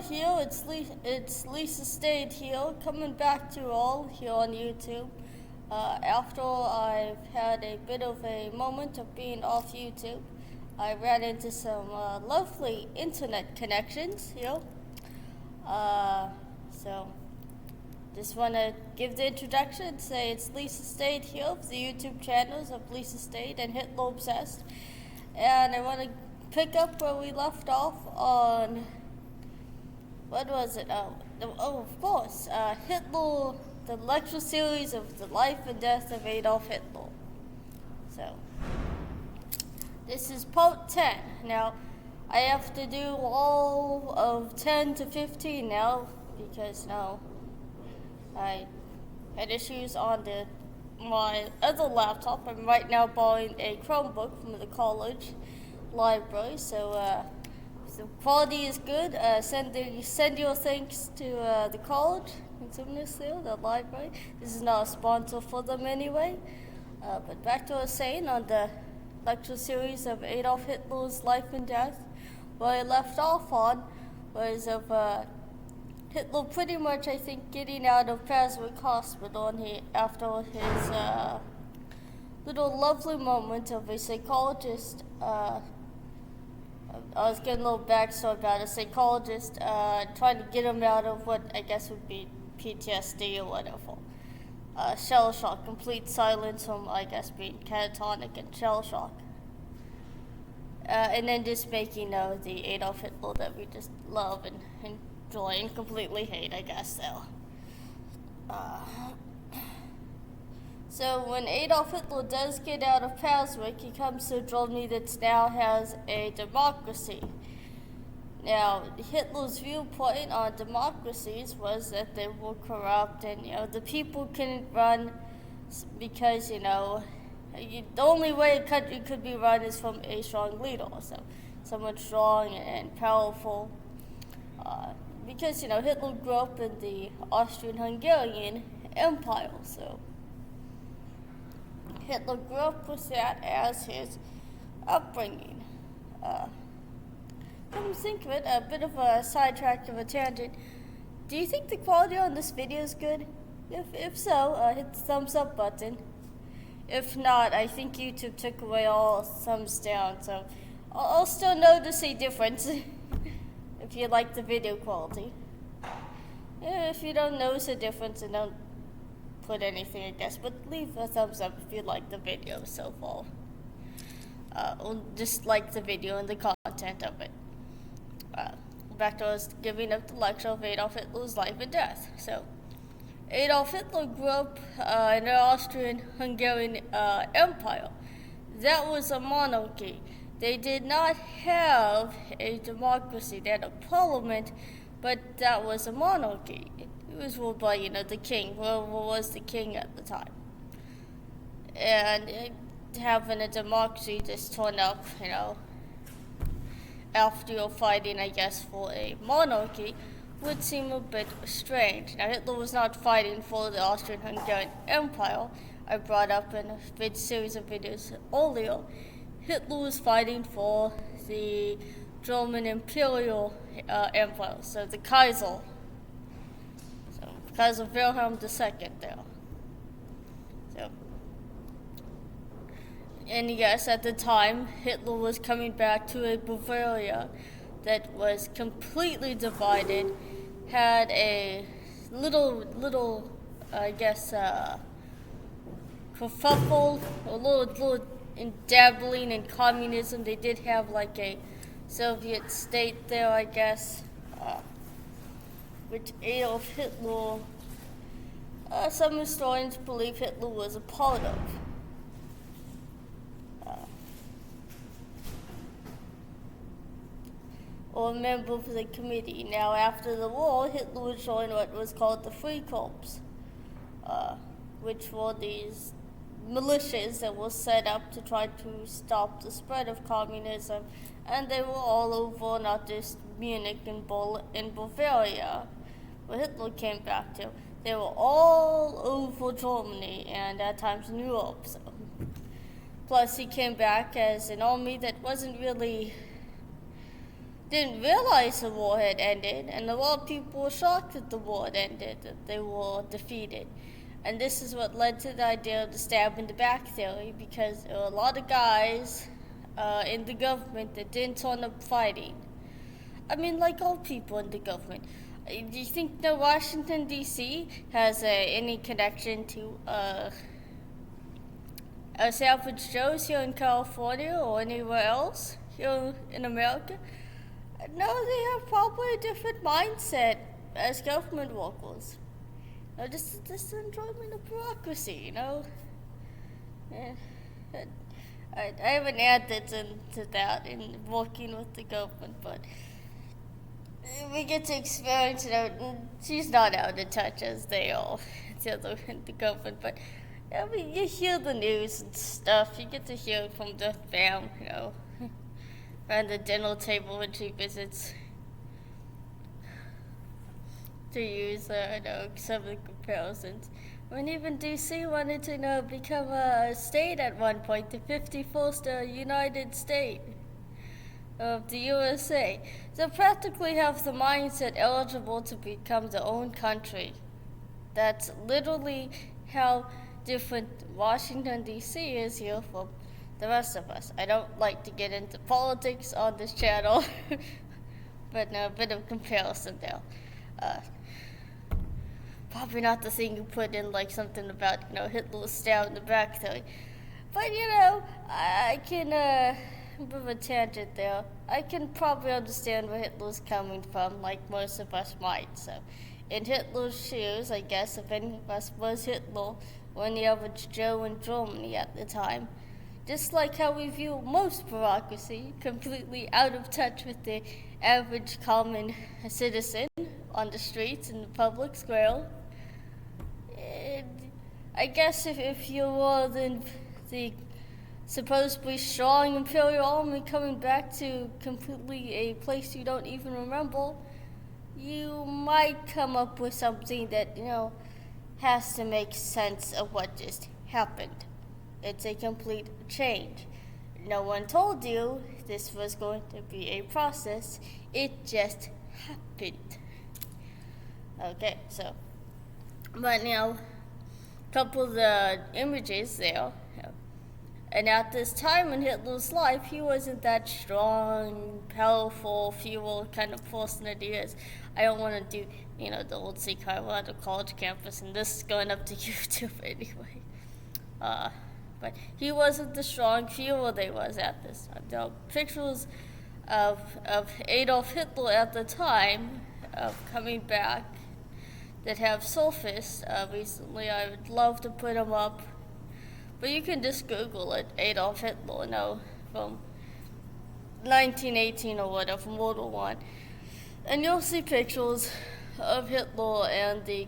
here it's Lisa Stayed here, coming back to you all here on YouTube. After I've had a bit of a moment of being off YouTube, I ran into some lovely internet connections here. So just want to give the introduction and say it's Lisa Stayed here of the YouTube channels of Lisa Stayed and Hitler Obsessed. And I want to pick up where we left off on, what was it? Of course, Hitler, the lecture series of the life and death of Adolf Hitler. So, this is part 10. Now, I have to do all of 10 to 15 now, because now I had issues on my other laptop. I'm right now borrowing a Chromebook from the college library, so the quality is good. Send your thanks to the college, the library. This is not a sponsor for them anyway. But back to what I was saying on the lecture series of Adolf Hitler's life and death. What I left off on was of Hitler pretty much, I think, getting out of Praswick Hospital, and after his little lovely moment of a psychologist. I was getting a little backstory about a psychologist trying to get him out of what I guess would be PTSD or whatever. Shell shock, complete silence from, I guess, being catatonic and shell shock. And then just making the Adolf Hitler that we just love and enjoy and completely hate, I guess, so. So when Adolf Hitler does get out of Praswick, he comes to Germany that now has a democracy. Now, Hitler's viewpoint on democracies was that they were corrupt and, the people couldn't run because, the only way a country could be run is from a strong leader, so someone strong and powerful. Because, Hitler grew up in the Austrian-Hungarian Empire, so Hitler grew up with that as his upbringing. Come to think of it, a bit of a sidetrack of a tangent. Do you think the quality on this video is good? If so, hit the thumbs up button. If not, I think YouTube took away all thumbs down, so I'll still notice a difference if you like the video quality. If you don't notice a difference, then don't put anything, I guess, but leave a thumbs up if you like the video so far. Or just like the video and the content of it. Back to us giving up the lecture of Adolf Hitler's life and death. So, Adolf Hitler grew up in the Austrian-Hungarian Empire. That was a monarchy. They did not have a democracy. They had a parliament, but that was a monarchy. It was ruled by, the king, whoever was the king at the time. And having a democracy just turned up, after you're fighting, I guess, for a monarchy, would seem a bit strange. Now, Hitler was not fighting for the Austrian-Hungarian Empire. I brought up in a series of videos earlier. Hitler was fighting for the German Imperial Empire, so the Kaiser. Kaiser Wilhelm II there. So, and yes, at the time, Hitler was coming back to a Bavaria that was completely divided, had a little, I guess, kerfuffle, a little dabbling in communism. They did have like a Soviet state there, I guess. Which Adolf Hitler, some historians believe Hitler was a part of. Or a member of the committee. Now, after the war, Hitler would join what was called the Free Corps, which were these militias that were set up to try to stop the spread of communism, and they were all over, not just Munich and Bavaria, where Hitler came back to. They were all over Germany and at times in Europe. So. Plus, he came back as an army that wasn't really didn't realize the war had ended, and a lot of people were shocked that the war had ended, that they were defeated. And this is what led to the idea of the stab in the back theory, because there were a lot of guys in the government that didn't turn up fighting. I mean, like all people in the government. Do you think that Washington, D.C. has any connection to Salvage Joe's here in California or anywhere else here in America? No, they have probably a different mindset as government workers. Just enjoyment of bureaucracy, I haven't added into that in working with the government, but we get to experience it. She's not out of touch as they are, the government, but I mean, you hear the news and stuff. You get to hear it from the fam, around the dinner table when she visits. To use, some of the comparisons. When even DC wanted to become a state at one point, the 51st United State of the USA. So practically have the mindset eligible to become their own country. That's literally how different Washington, D.C. is here from the rest of us. I don't like to get into politics on this channel, but a bit of comparison there. Probably not the thing you put in, like something about, Hitler stabbed in the back thing. But, I can, a bit of a tangent there. I can probably understand where Hitler's coming from, like most of us might. So, in Hitler's shoes, I guess, if any of us was Hitler, or the average Joe in Germany at the time, just like how we view most bureaucracy, completely out of touch with the average common citizen on the streets in the public square. I guess if you were the supposedly strong Imperial Army coming back to completely a place you don't even remember, you might come up with something that, has to make sense of what just happened. It's a complete change. No one told you this was going to be a process. It just happened. Okay, so, but now, couple of the images there. And at this time in Hitler's life, he wasn't that strong, powerful, feeble kind of person that he is. I don't want to do, the old secret at a college campus, and this is going up to YouTube anyway. But he wasn't the strong feeble that he was at this time. There are pictures of Adolf Hitler at the time of coming back that have surfaced recently. I would love to put them up. But you can just Google it, Adolf Hitler, from 1918 or whatever, from World War I. And you'll see pictures of Hitler and the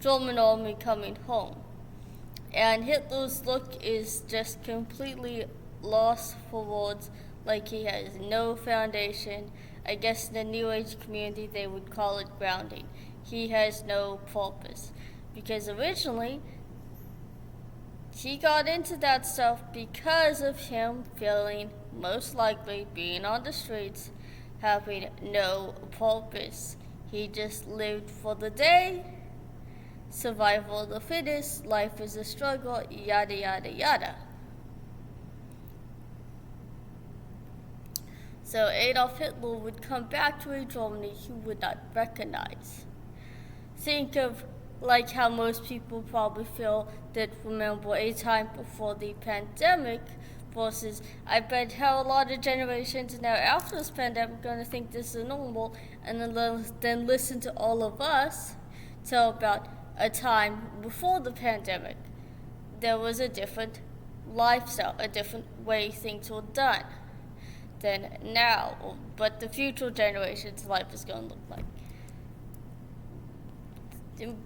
German army coming home. And Hitler's look is just completely lost for words, like he has no foundation. I guess in the New Age community they would call it grounding. He has no purpose. Because originally, he got into that stuff because of him feeling, most likely, being on the streets, having no purpose. He just lived for the day, survival of the fittest, life is a struggle, yada, yada, yada. So Adolf Hitler would come back to a Germany he would not recognize. Think of like how most people probably feel that remember a time before the pandemic versus I bet how a lot of generations now after this pandemic are going to think this is normal, and then listen to all of us tell about a time before the pandemic. There was a different lifestyle, a different way things were done than now, but the future generations' life is going to look like.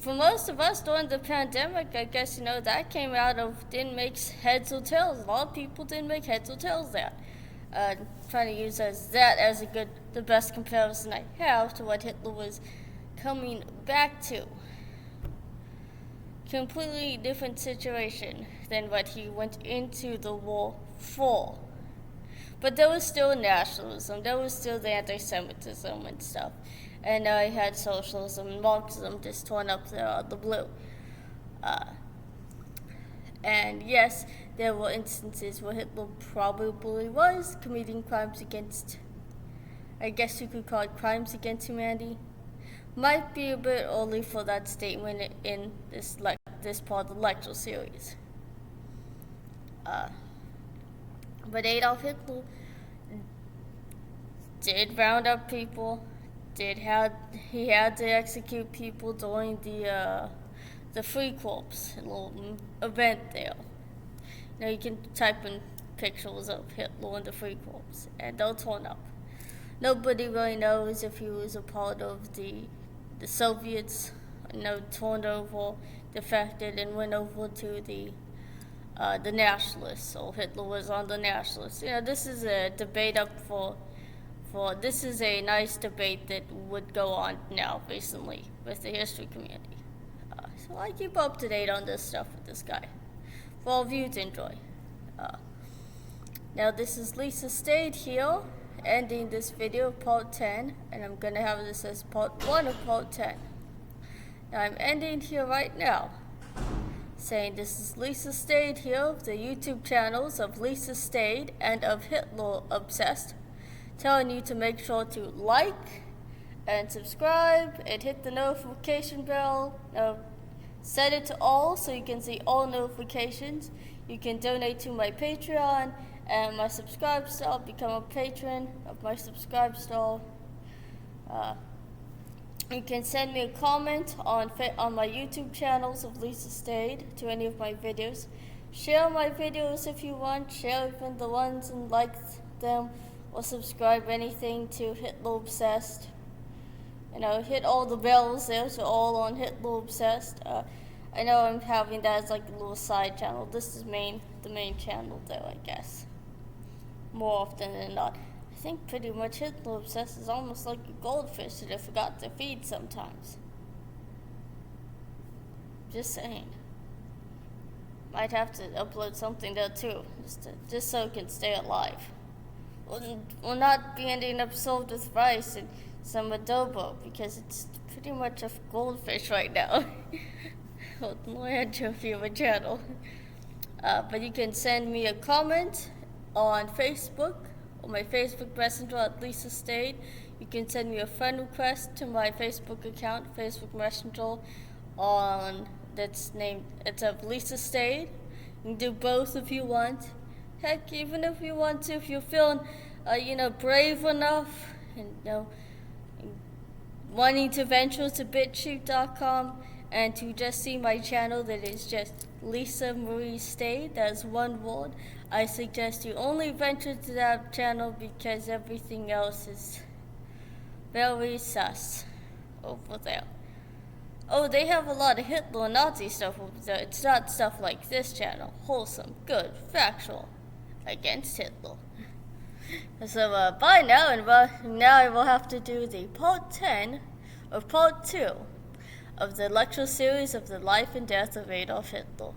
For most of us during the pandemic, I guess, that came out of didn't make heads or tails. A lot of people didn't make heads or tails that. Trying to use that as the best comparison I have to what Hitler was coming back to. Completely different situation than what he went into the war for. But there was still nationalism, there was still the anti-Semitism and stuff. And I had socialism and Marxism just torn up there out of the blue. And yes, there were instances where Hitler probably was committing crimes against, I guess you could call it crimes against humanity. Might be a bit early for that statement in this part of the lecture series. But Adolf Hitler did round up people. He had to execute people during the Free Corps, a little event there. Now you can type in pictures of Hitler and the Free Corps, and they'll turn up. Nobody really knows if he was a part of the Soviets, turned over, defected, and went over to the nationalists. So Hitler was on the nationalists. This is a debate this is a nice debate that would go on now recently with the history community. So I keep up to date on this stuff with this guy for all of you to enjoy. Now this is Lisa Stayed here, ending this video of part 10, and I'm going to have this as part 1 of part 10. Now I'm ending here right now, saying this is Lisa Stayed here of the YouTube channels of Lisa Stayed and of Hitler Obsessed, telling you to make sure to like and subscribe and hit the notification bell. Set it to all so you can see all notifications. You can donate to my Patreon and my Subscribe Stall, become a patron of my Subscribe Stall. You can send me a comment on my YouTube channels of Lisa Stayed to any of my videos. Share my videos if you want. Share even the ones and like them, or subscribe anything to Hitler Obsessed. Hit all the bells there, so all on Hitler Obsessed. I know I'm having that as like a little side channel. This is the main channel though, I guess. More often than not. I think pretty much Hitler Obsessed is almost like a goldfish that I forgot to feed sometimes. Just saying. Might have to upload something there too, just so it can stay alive. We'll not be ending up served with rice and some adobo, because it's pretty much a goldfish right now. I had to view my channel. But you can send me a comment on Facebook, or my Facebook Messenger at Lisa Stayed. You can send me a friend request to my Facebook account, Facebook Messenger, it's of Lisa Stayed. You can do both if you want. Heck, even if you want to, if you're feeling, brave enough, and wanting to venture to BitChute.com and to just see my channel that is just Lisa Marie Stayed, that's one word, I suggest you only venture to that channel because everything else is very sus over there. Oh, they have a lot of Hitler and Nazi stuff over there. It's not stuff like this channel. Wholesome, good, factual, against Hitler. So bye now, and now I will have to do the part 10 of part 2 of the lecture series of the life and death of Adolf Hitler.